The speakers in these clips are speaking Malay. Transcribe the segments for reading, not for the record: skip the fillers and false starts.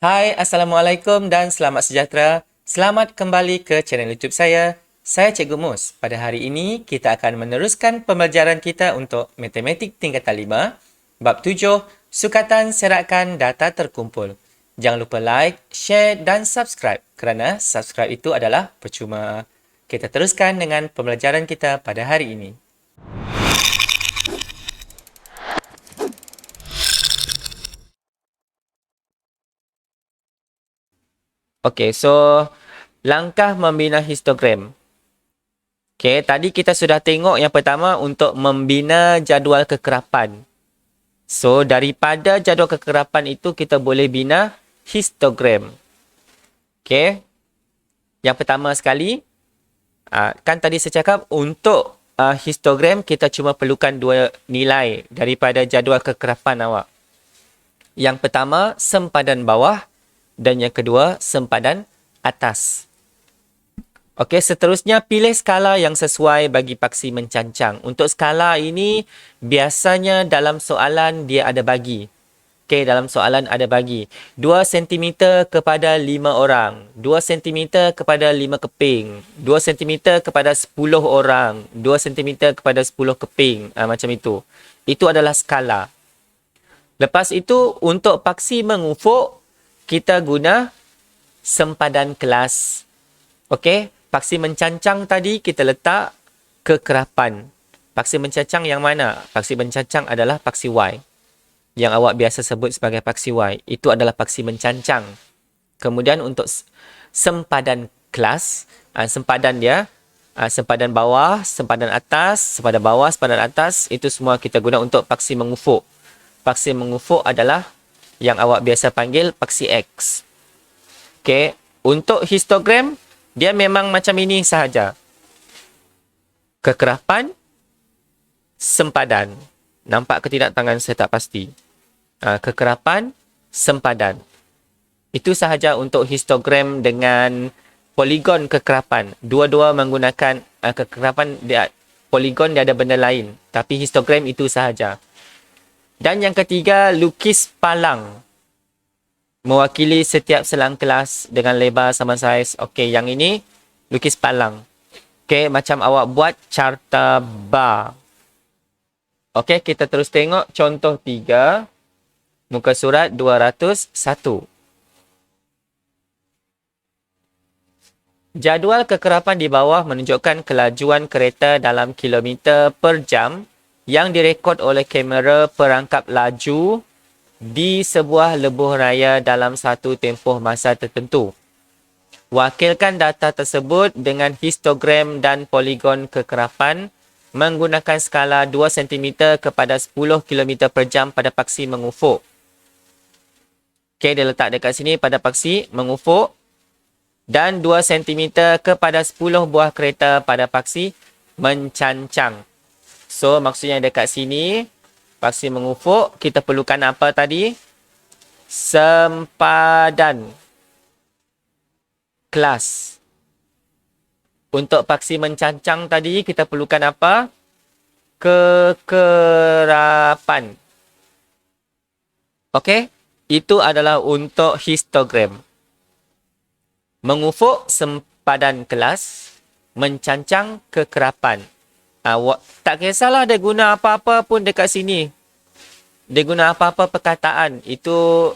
Hai, Assalamualaikum dan selamat sejahtera. Selamat kembali ke channel YouTube saya. Saya Cikgu Mus. Pada hari ini, kita akan meneruskan pembelajaran kita untuk Matematik Tingkatan 5, Bab 7, Sukatan Serakan Data Terkumpul. Jangan lupa like, share dan subscribe kerana subscribe itu adalah percuma. Kita teruskan dengan pembelajaran kita pada hari ini. Okey, so langkah membina histogram. Okey, tadi kita sudah tengok yang pertama untuk membina jadual kekerapan. So, daripada jadual kekerapan itu kita boleh bina histogram. Okey. Yang pertama sekali, kan tadi saya cakap untuk histogram kita cuma perlukan dua nilai daripada jadual kekerapan awak. Yang pertama, sempadan bawah dan yang kedua, sempadan atas. Okey, seterusnya pilih skala yang sesuai bagi paksi mencancang. Untuk skala ini, biasanya dalam soalan dia ada bagi. Okey, dalam soalan ada bagi. 2 cm kepada 5 orang. 2 cm kepada 5 keping. 2 cm kepada 10 orang. 2 cm kepada 10 keping. Macam itu. Itu adalah skala. Lepas itu, untuk paksi mengufuk, kita guna sempadan kelas. Okey, paksi mencancang tadi kita letak kekerapan. Paksi mencancang yang mana? Paksi mencancang adalah paksi Y. Yang awak biasa sebut sebagai paksi Y. Itu adalah paksi mencancang. Kemudian untuk sempadan kelas, sempadan dia, sempadan bawah, sempadan atas, sempadan bawah, sempadan atas, itu semua kita guna untuk paksi mengufuk. Paksi mengufuk adalah yang awak biasa panggil paksi X. Okey, untuk histogram, dia memang macam ini sahaja. Kekerapan, sempadan. Nampak ke tidak tangan saya tak pasti. Kekerapan, sempadan. Itu sahaja untuk histogram dengan poligon kekerapan. Dua-dua menggunakan kekerapan, poligon dia ada benda lain. Tapi histogram itu sahaja. Dan yang ketiga, lukis palang. Mewakili setiap selang kelas dengan lebar sama saiz. Okey, yang ini lukis palang. Okey, macam awak buat carta bar. Okey, kita terus tengok contoh 3. Muka surat 201. Jadual kekerapan di bawah menunjukkan kelajuan kereta dalam kilometer per jam yang direkod oleh kamera perangkap laju di sebuah lebuh raya dalam satu tempoh masa tertentu. Wakilkan data tersebut dengan histogram dan poligon kekerapan menggunakan skala 2 cm kepada 10 km per jam pada paksi mengufuk. Okey, dia letak dekat sini pada paksi mengufuk. Dan 2 cm kepada 10 buah kereta pada paksi mencancang. So, maksudnya dekat sini, paksi mengufuk, kita perlukan apa tadi? Sempadan kelas. Untuk paksi mencancang tadi, kita perlukan apa? Kekerapan. Okey? Itu adalah untuk histogram. Mengufuk, sempadan kelas. Mencancang, kekerapan. Tak kisahlah dia guna apa-apa pun dekat sini. Dia guna apa-apa perkataan. Itu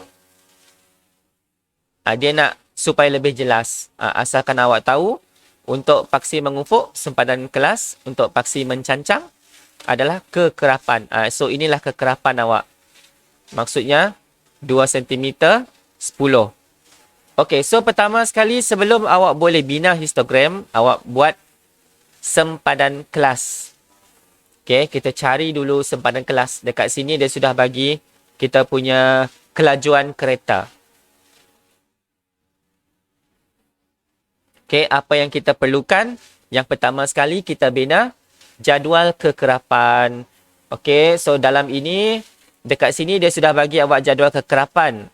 dia nak supaya lebih jelas. Asalkan awak tahu, untuk paksi mengufuk, sempadan kelas. Untuk paksi mencancang adalah kekerapan. So, inilah kekerapan awak. Maksudnya, 2 cm, 10. Okey, so pertama sekali sebelum awak boleh bina histogram, awak buat sempadan kelas. Okey, kita cari dulu sempadan kelas. Dekat sini dia sudah bagi kita punya kelajuan kereta. Okey, apa yang kita perlukan? Yang pertama sekali kita bina jadual kekerapan. Okey, so dalam ini, dekat sini dia sudah bagi awak jadual kekerapan.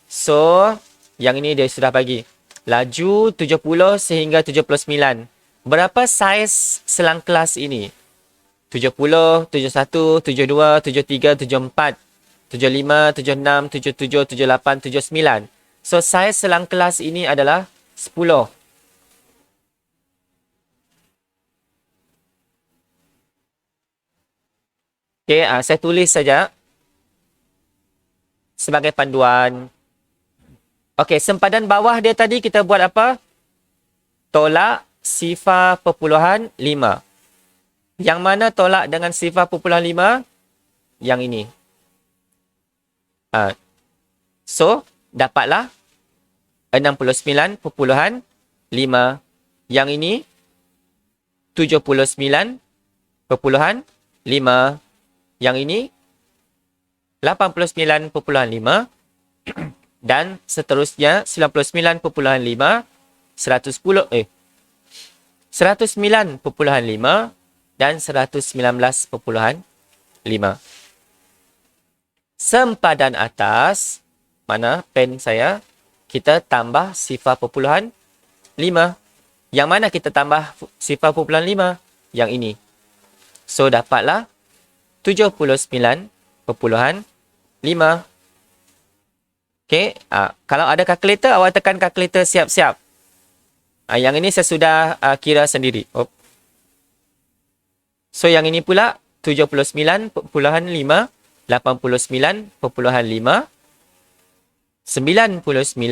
So, yang ini dia sudah bagi. Laju 70 sehingga 79. Berapa saiz selang kelas ini? 70, 71, 72, 73, 74, 75, 76, 77, 78, 79. So, saiz selang kelas ini adalah 10. Okey, saya tulis saja sebagai panduan. Okey, sempadan bawah dia tadi kita buat apa? Tolak sifar perpuluhan 5. Yang mana tolak dengan sifar perpuluhan 5? Yang ini. So, dapatlah 69.5. Yang ini 79.5. Yang ini 89.5. Dan seterusnya 99.5, 109.5 dan 119.5. Sempadan atas, mana pen saya, kita tambah sifar perpuluhan 5. Yang mana kita tambah sifar perpuluhan 5? Yang ini. So, dapatlah 79.5. Okey, kalau ada kalkulator, awak tekan kalkulator siap-siap. Yang ini saya sudah kira sendiri. So, yang ini pula 79.5, 89.5, 99.5.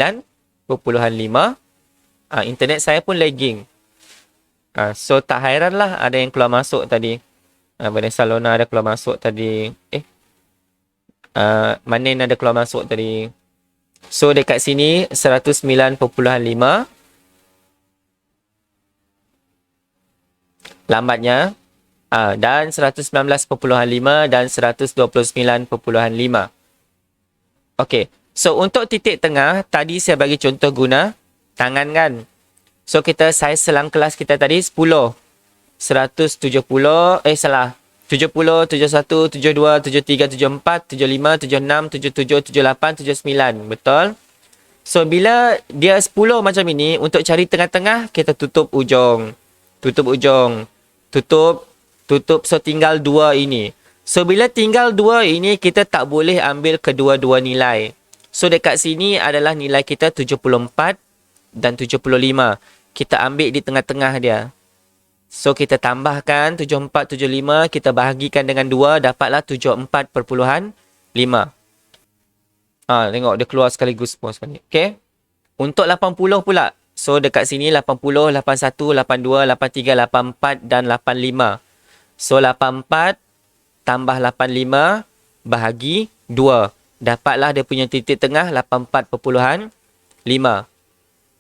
Internet saya pun lagging. So, tak hairanlah ada yang keluar masuk tadi. Vanessa Lona ada keluar masuk tadi. Manin ada keluar masuk tadi. So, dekat sini 109.5. Lambatnya. Dan 119.5 dan 129.5. Okey. So, untuk titik tengah, tadi saya bagi contoh guna tangan kan. So, kita saiz selang kelas kita tadi 10. 170, 70, 71, 72, 73, 74, 75, 76, 77, 78, 79. Betul? So, bila dia 10 macam ini, untuk cari tengah-tengah, kita tutup ujung. Tutup ujung. Tutup. So, tinggal 2 ini. So, bila tinggal 2 ini, kita tak boleh ambil kedua-dua nilai. So, dekat sini adalah nilai kita 74 dan 75. Kita ambil di tengah-tengah dia. So, kita tambahkan 74, 75. Kita bahagikan dengan 2. Dapatlah 74.5. Tengok dia keluar sekaligus pun sekali. Okay. Untuk 80 pula. So, dekat sini 80, 81, 82, 83, 84 dan 85. So, 84 tambah 85 bahagi 2. Dapatlah dia punya titik tengah 84.5.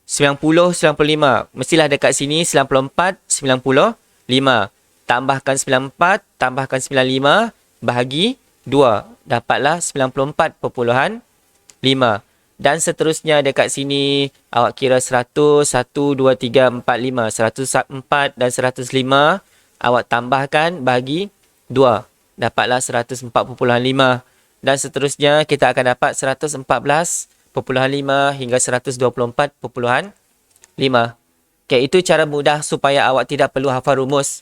90, 95. Mestilah dekat sini 94, 95. Tambahkan 94, tambahkan 95, bahagi 2. Dapatlah 94.5. Dan seterusnya dekat sini, awak kira 100, 1, 2, 3, 4, 5. 104 dan 105, awak tambahkan, bahagi 2. Dapatlah 104.5. Dan seterusnya, kita akan dapat 114.5 hingga 124.5. Okay, itu cara mudah supaya awak tidak perlu hafal rumus.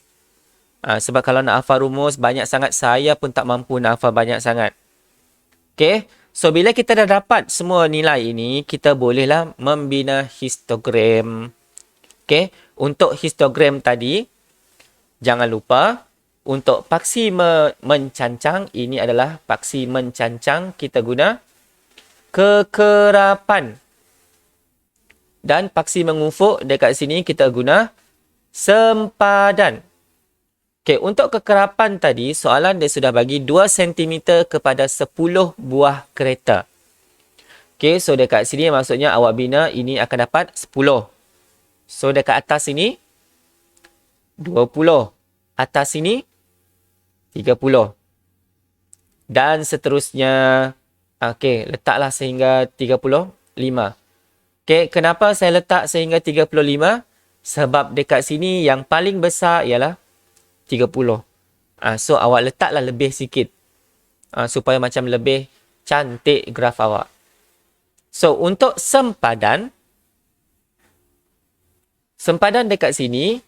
Sebab kalau nak hafal rumus, banyak sangat. Saya pun tak mampu nak hafal banyak sangat. Okay, so bila kita dah dapat semua nilai ini, kita bolehlah membina histogram. Okay, untuk histogram tadi, jangan lupa, untuk paksi mencancang, ini adalah paksi mencancang, kita guna kekerapan. Dan paksi mengufuk, dekat sini kita guna sempadan. Okey, untuk kekerapan tadi, soalan dia sudah bagi 2 cm kepada 10 buah kereta. Okey, so dekat sini maksudnya awak bina ini akan dapat 10. So dekat atas ini 20. Atas sini 30. Dan seterusnya, okey, letaklah sehingga 35. Okey, kenapa saya letak sehingga 35? Sebab dekat sini yang paling besar ialah 30. So, awak letaklah lebih sikit. Supaya macam lebih cantik graf awak. So, untuk sempadan dekat sini,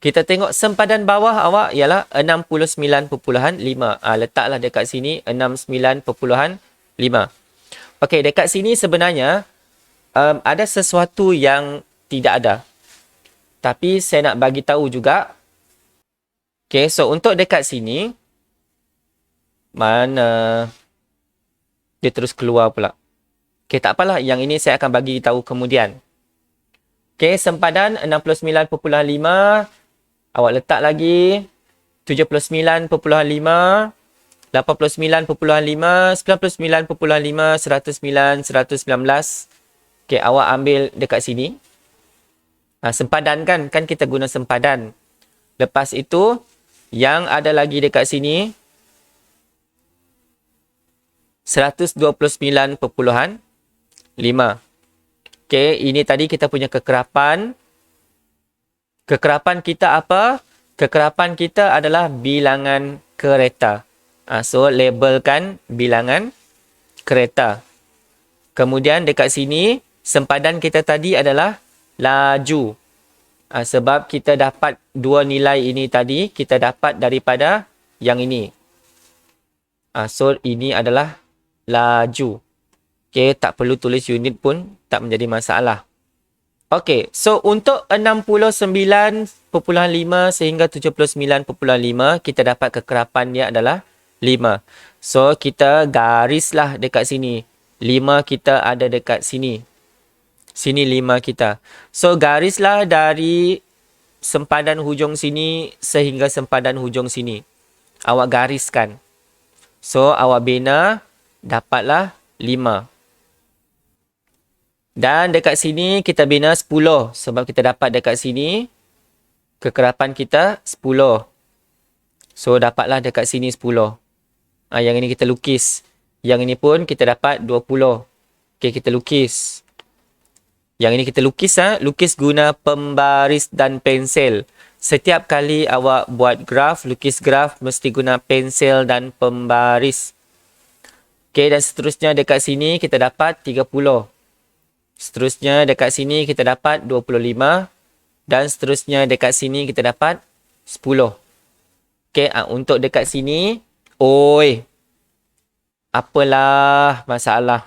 kita tengok sempadan bawah awak ialah 69.5. Letaklah dekat sini 69.5. Okey, dekat sini sebenarnya ada sesuatu yang tidak ada. Tapi saya nak bagi tahu juga. Okay, so untuk dekat sini, mana dia terus keluar pula. Okay, tak apalah. Yang ini saya akan bagi tahu kemudian. Okay, sempadan 69.5. Awak letak lagi 79.5, 89.5, 99.5, 109, 119. Okay, awak ambil dekat sini. Sempadan kan? Kan kita guna sempadan. Lepas itu, yang ada lagi dekat sini, 129.5. Okay, ini tadi kita punya kekerapan. Kekerapan kita apa? Kekerapan kita adalah bilangan kereta. So, labelkan bilangan kereta. Kemudian dekat sini, sempadan kita tadi adalah laju. Sebab kita dapat dua nilai ini tadi, kita dapat daripada yang ini. So, ini adalah laju. Okay, tak perlu tulis unit pun, tak menjadi masalah. Okay, so untuk 69.5 sehingga 79.5, kita dapat kekerapan dia adalah 5. So, kita garislah dekat sini. 5 kita ada dekat sini. Sini 5 kita. So, garislah dari sempadan hujung sini sehingga sempadan hujung sini. Awak gariskan. So, awak bina, dapatlah 5. Dan dekat sini kita bina 10. Sebab kita dapat dekat sini, kekerapan kita 10. So, dapatlah dekat sini 10. Yang ini kita lukis. Yang ini pun kita dapat 20. Okay, kita lukis. Yang ini kita lukis. Lukis guna pembaris dan pensel. Setiap kali awak buat graf, lukis graf, mesti guna pensel dan pembaris. Okay, dan seterusnya dekat sini kita dapat 30. Seterusnya dekat sini kita dapat 25. Dan seterusnya dekat sini kita dapat 10. Okay, untuk dekat sini, oi, apalah masalah.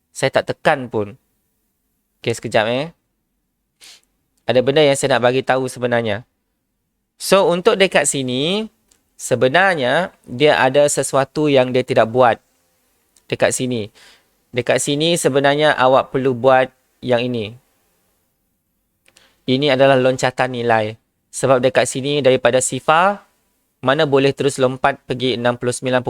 Saya tak tekan pun. Okay, sekejap Ada benda yang saya nak bagi tahu sebenarnya. So, untuk dekat sini, sebenarnya dia ada sesuatu yang dia tidak buat. Dekat sini. Dekat sini sebenarnya awak perlu buat yang ini. Ini adalah loncatan nilai. Sebab dekat sini daripada sifar, mana boleh terus lompat pergi 69.5.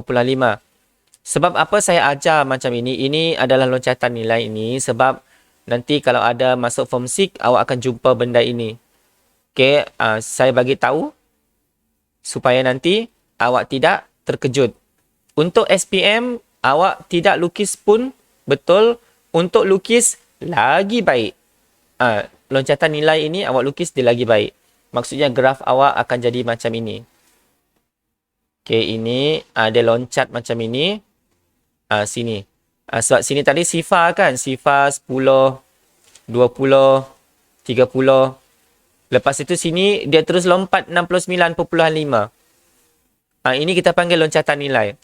Sebab apa saya ajar macam ini? Ini adalah loncatan nilai ini. Sebab nanti kalau ada masuk form 6, awak akan jumpa benda ini. Okay, saya bagi tahu supaya nanti awak tidak terkejut. Untuk SPM, awak tidak lukis pun betul. Untuk lukis, lagi baik. Loncatan nilai ini awak lukis dia lagi baik. Maksudnya graf awak akan jadi macam ini. Okay, ini dia loncat macam ini. Sini. Sebab sini tadi sifar kan. Sifar 10, 20, 30. Lepas itu sini dia terus lompat 69.5. Ini kita panggil loncatan nilai.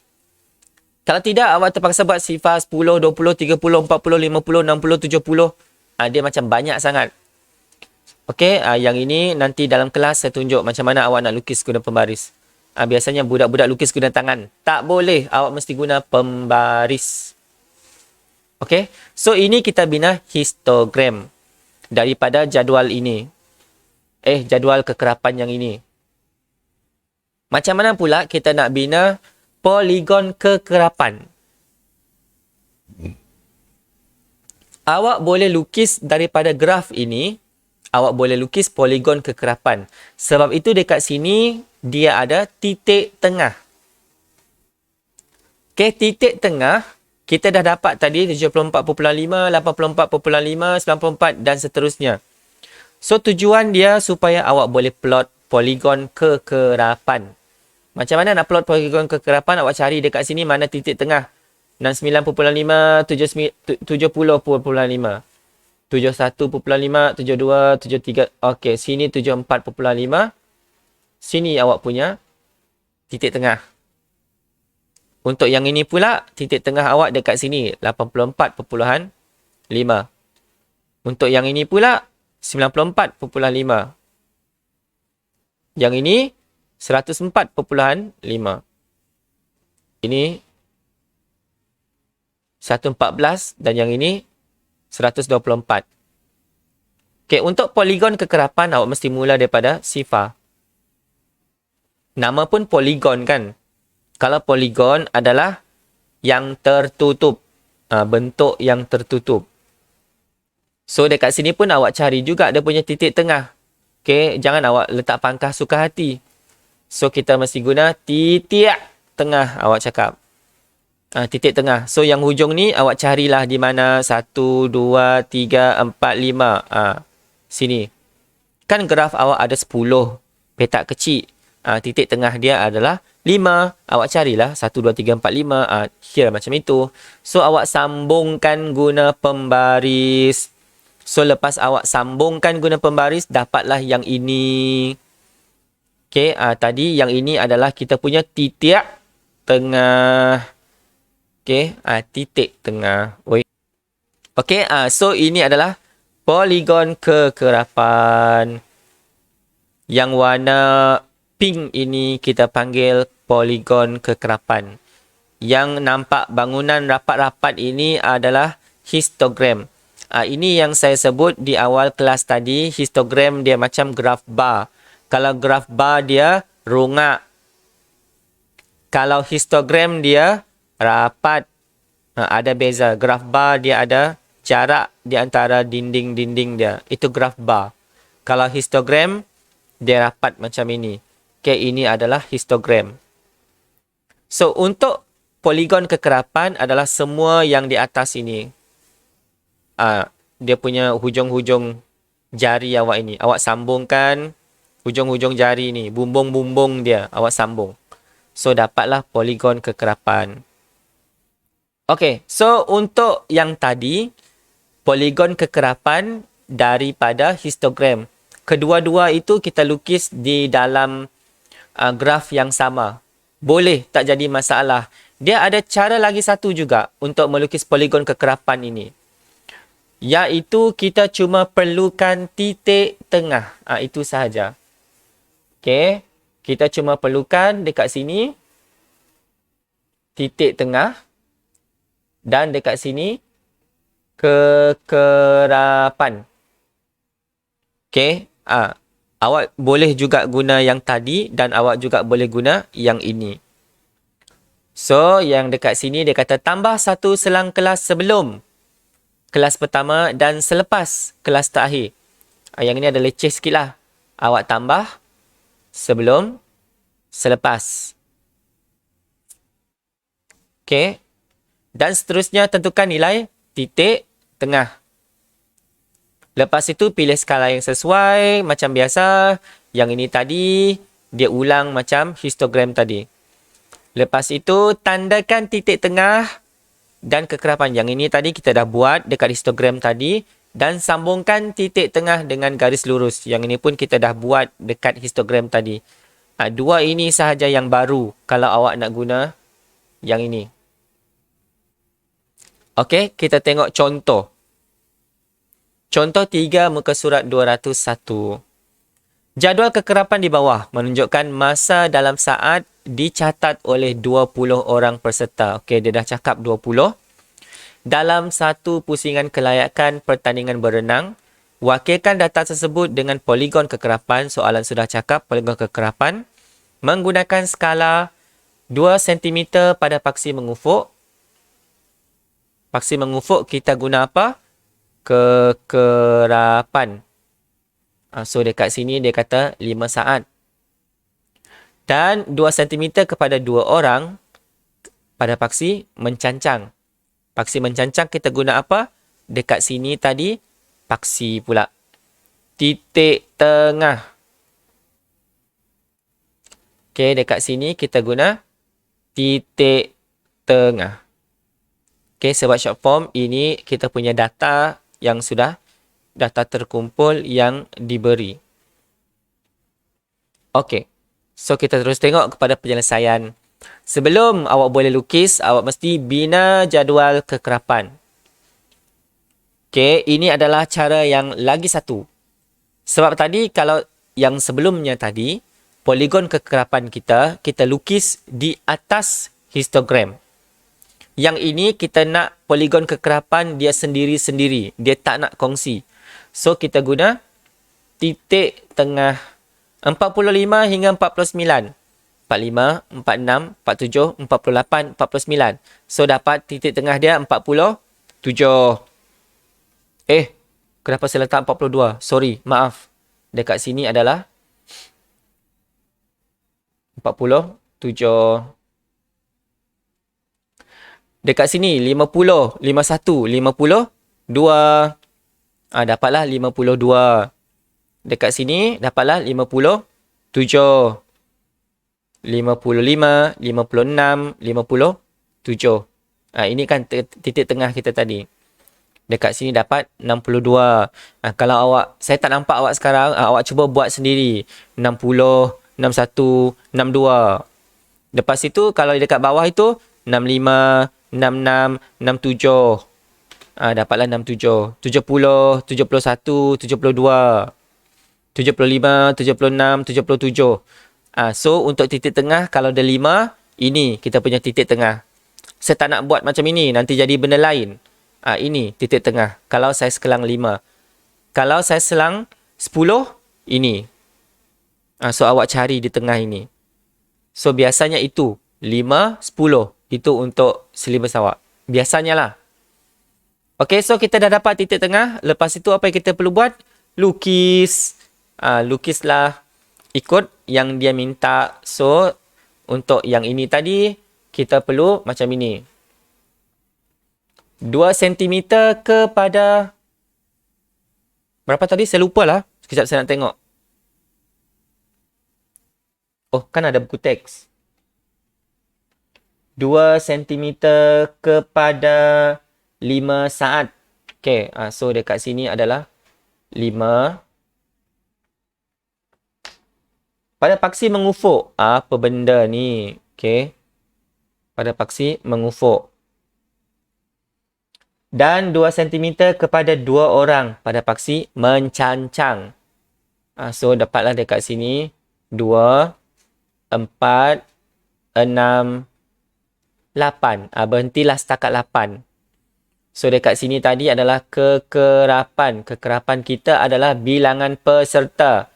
Kalau tidak, awak terpaksa buat sifar 10, 20, 30, 40, 50, 60, 70. Dia macam banyak sangat. Okey, yang ini nanti dalam kelas saya tunjuk macam mana awak nak lukis guna pembaris. Biasanya budak-budak lukis guna tangan. Tak boleh, awak mesti guna pembaris. Okey, so ini kita bina histogram daripada jadual ini. Jadual kekerapan yang ini. Macam mana pula kita nak bina poligon kekerapan? Awak boleh lukis daripada graf ini, awak boleh lukis poligon kekerapan. Sebab itu dekat sini, dia ada titik tengah. Okay, titik tengah, kita dah dapat tadi 74.5, 84.5, 94 dan seterusnya. So, tujuan dia supaya awak boleh plot poligon kekerapan. Macam mana nak plot poligon kekerapan? Awak cari dekat sini mana titik tengah. 69.5, 70.5, 71.5, 72, 73. Okey, sini 74.5. Sini awak punya titik tengah. Untuk yang ini pula, titik tengah awak dekat sini 84.5. Untuk yang ini pula 94.5. Yang ini 104.5. Ini 114 dan yang ini 124. Okey, untuk poligon kekerapan awak mesti mula daripada sifar. Nama pun poligon kan. Kalau poligon adalah yang tertutup. Bentuk yang tertutup. So dekat sini pun awak cari juga dia punya titik tengah. Okey, jangan awak letak pangkah suka hati. So kita mesti guna titik tengah awak cakap. Titik tengah. So yang hujung ni awak carilah di mana 1, 2, 3, 4, 5. Sini. Kan graf awak ada 10 petak kecil. Titik tengah dia adalah 5. Awak carilah 1, 2, 3, 4, 5. Here macam itu. So awak sambungkan guna pembaris. So lepas awak sambungkan guna pembaris, dapatlah yang ini. Okey, tadi yang ini adalah kita punya titik tengah. Okey, titik tengah. Okey, so ini adalah poligon kekerapan. Yang warna pink ini kita panggil poligon kekerapan. Yang nampak bangunan rapat-rapat ini adalah histogram. Ini yang saya sebut di awal kelas tadi. Histogram dia macam graf bar. Kalau graf bar dia rongak. Kalau histogram dia rapat. Ada beza. Graf bar dia ada jarak di antara dinding-dinding dia. Itu graf bar. Kalau histogram dia rapat macam ini. Okay, ini adalah histogram. So, untuk poligon kekerapan adalah semua yang di atas ini. Dia punya hujung-hujung jari awak ini. Awak sambungkan hujung-hujung jari ni. Bumbung-bumbung dia. Awak sambung. So, dapatlah poligon kekerapan. Okay, so untuk yang tadi, poligon kekerapan daripada histogram. Kedua-dua itu kita lukis di dalam graf yang sama. Boleh, tak jadi masalah. Dia ada cara lagi satu juga untuk melukis poligon kekerapan ini. Iaitu kita cuma perlukan titik tengah. Itu sahaja. Okey. Kita cuma perlukan dekat sini titik tengah dan dekat sini kekerapan. Okey. Awak boleh juga guna yang tadi dan awak juga boleh guna yang ini. So, yang dekat sini dia kata tambah satu selang kelas sebelum kelas pertama dan selepas kelas terakhir. Yang ini ada leceh sikit lah. Awak tambah sebelum, selepas. Okey. Dan seterusnya tentukan nilai titik tengah. Lepas itu pilih skala yang sesuai macam biasa. Yang ini tadi dia ulang macam histogram tadi. Lepas itu tandakan titik tengah dan kekerapan. Yang ini tadi kita dah buat dekat histogram tadi. Dan sambungkan titik tengah dengan garis lurus. Yang ini pun kita dah buat dekat histogram tadi. Dua ini sahaja yang baru kalau awak nak guna yang ini. Okey, kita tengok contoh. Contoh 3 muka surat 201. Jadual kekerapan di bawah menunjukkan masa dalam saat dicatat oleh 20 orang peserta. Okey, dia dah cakap 20. Dalam satu pusingan kelayakan pertandingan berenang, wakilkan data tersebut dengan poligon kekerapan. Soalan sudah cakap poligon kekerapan. Menggunakan skala 2 cm pada paksi mengufuk. Paksi mengufuk kita guna apa? Kekerapan. So dekat sini dia kata 5 saat. Dan 2 cm kepada 2 orang pada paksi mencancang. Paksi mencancang kita guna apa? Dekat sini tadi paksi pula. Titik tengah. Okey, dekat sini kita guna titik tengah. Okey, sebab short form ini kita punya data yang sudah data terkumpul yang diberi. Okey. So kita terus tengok kepada penyelesaian. Sebelum awak boleh lukis, awak mesti bina jadual kekerapan. Okay, ini adalah cara yang lagi satu. Sebab tadi kalau yang sebelumnya tadi, poligon kekerapan kita, kita lukis di atas histogram. Yang ini kita nak poligon kekerapan dia sendiri-sendiri. Dia tak nak kongsi. So, kita guna titik tengah 45 hingga 49. 45, 46, 47, 48, 49. So, dapat titik tengah dia 47. Kenapa saya letak 42? Sorry, maaf. Dekat sini adalah 47. Dekat sini 50, 51, 52. Dapatlah 52. Dekat sini dapatlah 57. 55, 56, 57. Ini kan titik tengah kita tadi. Dekat sini dapat 62. Kalau saya tak nampak awak sekarang, awak cuba buat sendiri. 60, 61, 62. Lepas itu, kalau dekat bawah itu, 65, 66, 67. Dapatlah 67. 70, 71, 72. 75, 76, 77. So, untuk titik tengah, kalau ada 5, ini kita punya titik tengah. Saya tak nak buat macam ini, nanti jadi benda lain. Ini titik tengah. Kalau saya sekelang 5. Kalau saya selang 10, ini. So, awak cari di tengah ini. So, biasanya itu 5, 10. Itu untuk silibus awak. Biasanya lah. Okay, so kita dah dapat titik tengah. Lepas itu, apa yang kita perlu buat? Lukis. Lukislah ikut yang dia minta. So, untuk yang ini tadi, kita perlu macam ini. 2 cm kepada berapa tadi? Saya lupa lah. Sekejap saya nak tengok. Kan ada buku teks. 2 cm kepada 5 saat. Okay, so dekat sini adalah 5. Pada paksi mengufuk. Apa benda ni? Okay. Pada paksi mengufuk. Dan 2 cm kepada 2 orang pada paksi mencancang. So, dapatlah dekat sini 2, 4, 6, 8. Berhentilah setakat 8. So, dekat sini tadi adalah kekerapan. Kekerapan kita adalah bilangan peserta.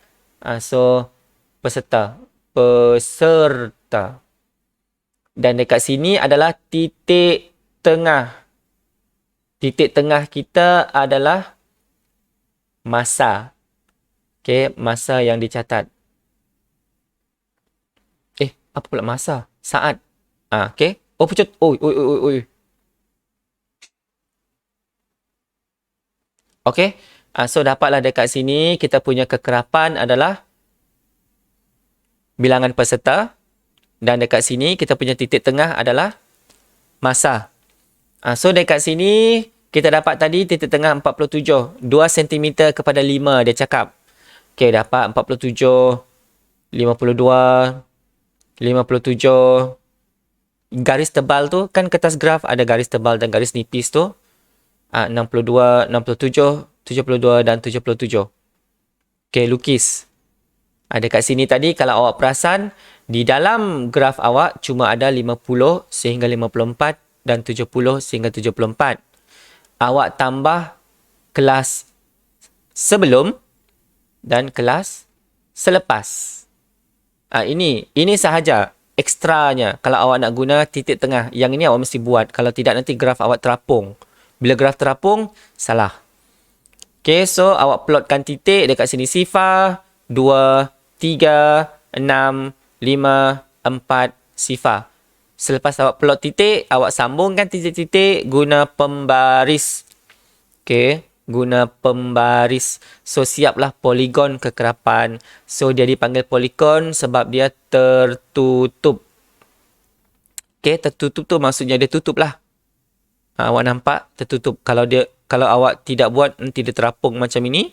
So, peserta. Dan dekat sini adalah titik tengah. Titik tengah kita adalah masa. Okay, masa yang dicatat. Apa pula masa? Saat. Okay. Pecut. Oi. Okay. So, dapatlah dekat sini kita punya kekerapan adalah bilangan peserta. Dan dekat sini kita punya titik tengah adalah masa. So, dekat sini, kita dapat tadi titik tengah 47. 2 cm kepada 5, dia cakap. Okay, dapat 47, 52, 57. Garis tebal tu, kan kertas graf ada garis tebal dan garis nipis tu. 62, 67, 72 dan 77. Okay, lukis. Dekat sini tadi, kalau awak perasan, di dalam graf awak cuma ada 50 sehingga 54. Dan 70 sehingga 74. Awak tambah kelas sebelum dan kelas selepas. Ini sahaja ekstranya. Kalau awak nak guna titik tengah, yang ini awak mesti buat. Kalau tidak, nanti graf awak terapung. Bila graf terapung, salah. Okay, so awak plotkan titik dekat sini. Sifar 2, 3, 6, 5, 4 sifar. Selepas awak plot titik, awak sambungkan titik-titik guna pembaris. Okay, guna pembaris. So, siaplah poligon kekerapan. So, dia dipanggil poligon sebab dia tertutup. Okay, tertutup tu maksudnya dia tutup lah. Awak nampak tertutup. Kalau awak tidak buat, nanti dia terapung macam ini.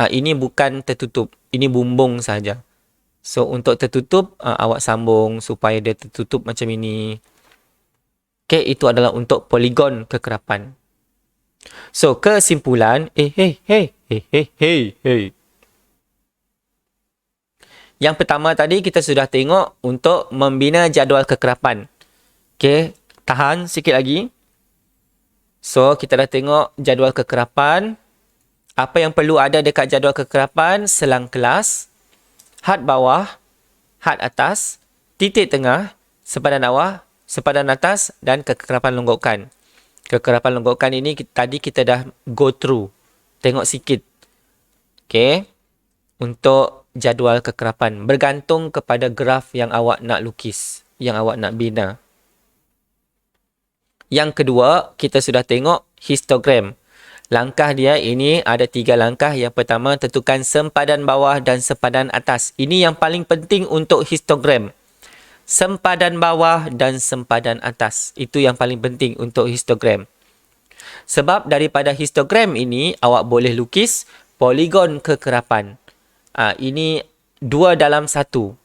Ini bukan tertutup. Ini bumbung saja. So, untuk tertutup, awak sambung supaya dia tertutup macam ini. Okay, itu adalah untuk poligon kekerapan. So, kesimpulan, Yang pertama tadi kita sudah tengok untuk membina jadual kekerapan. Okey, tahan sikit lagi. So, kita dah tengok jadual kekerapan. Apa yang perlu ada dekat jadual kekerapan? Selang kelas, had bawah, had atas, titik tengah, sepadan bawah, sepadan atas dan kekerapan longgokan. Kekerapan longgokan ini tadi kita dah go through. Tengok sikit. Okey. Untuk jadual kekerapan. Bergantung kepada graf yang awak nak lukis. Yang awak nak bina. Yang kedua, kita sudah tengok histogram. Langkah dia ini ada 3 langkah. Yang pertama, tentukan sempadan bawah dan sempadan atas. Ini yang paling penting untuk histogram. Sempadan bawah dan sempadan atas. Itu yang paling penting untuk histogram. Sebab daripada histogram ini, awak boleh lukis poligon kekerapan. Ini 2 dalam 1.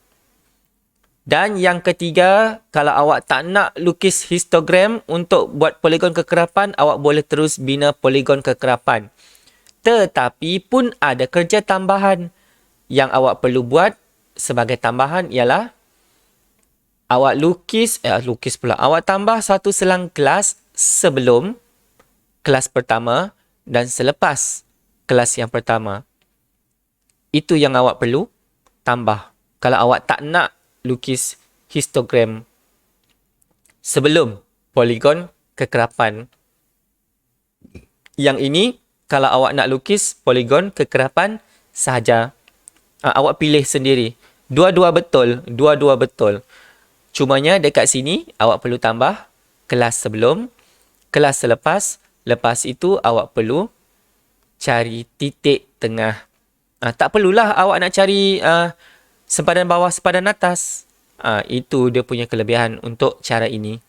Dan yang ketiga, kalau awak tak nak lukis histogram untuk buat poligon kekerapan, awak boleh terus bina poligon kekerapan. Tetapi pun ada kerja tambahan yang awak perlu buat sebagai tambahan ialah awak awak tambah satu selang kelas sebelum kelas pertama dan selepas kelas yang pertama. Itu yang awak perlu tambah. Kalau awak tak nak lukis histogram sebelum poligon kekerapan. Yang ini, kalau awak nak lukis poligon kekerapan sahaja. Awak pilih sendiri. Dua-dua betul. Dua-dua betul. Cumanya dekat sini, awak perlu tambah kelas sebelum, kelas selepas. Lepas itu, awak perlu cari titik tengah. Tak perlulah awak nak cari sempadan bawah, sempadan atas. Itu dia punya kelebihan untuk cara ini.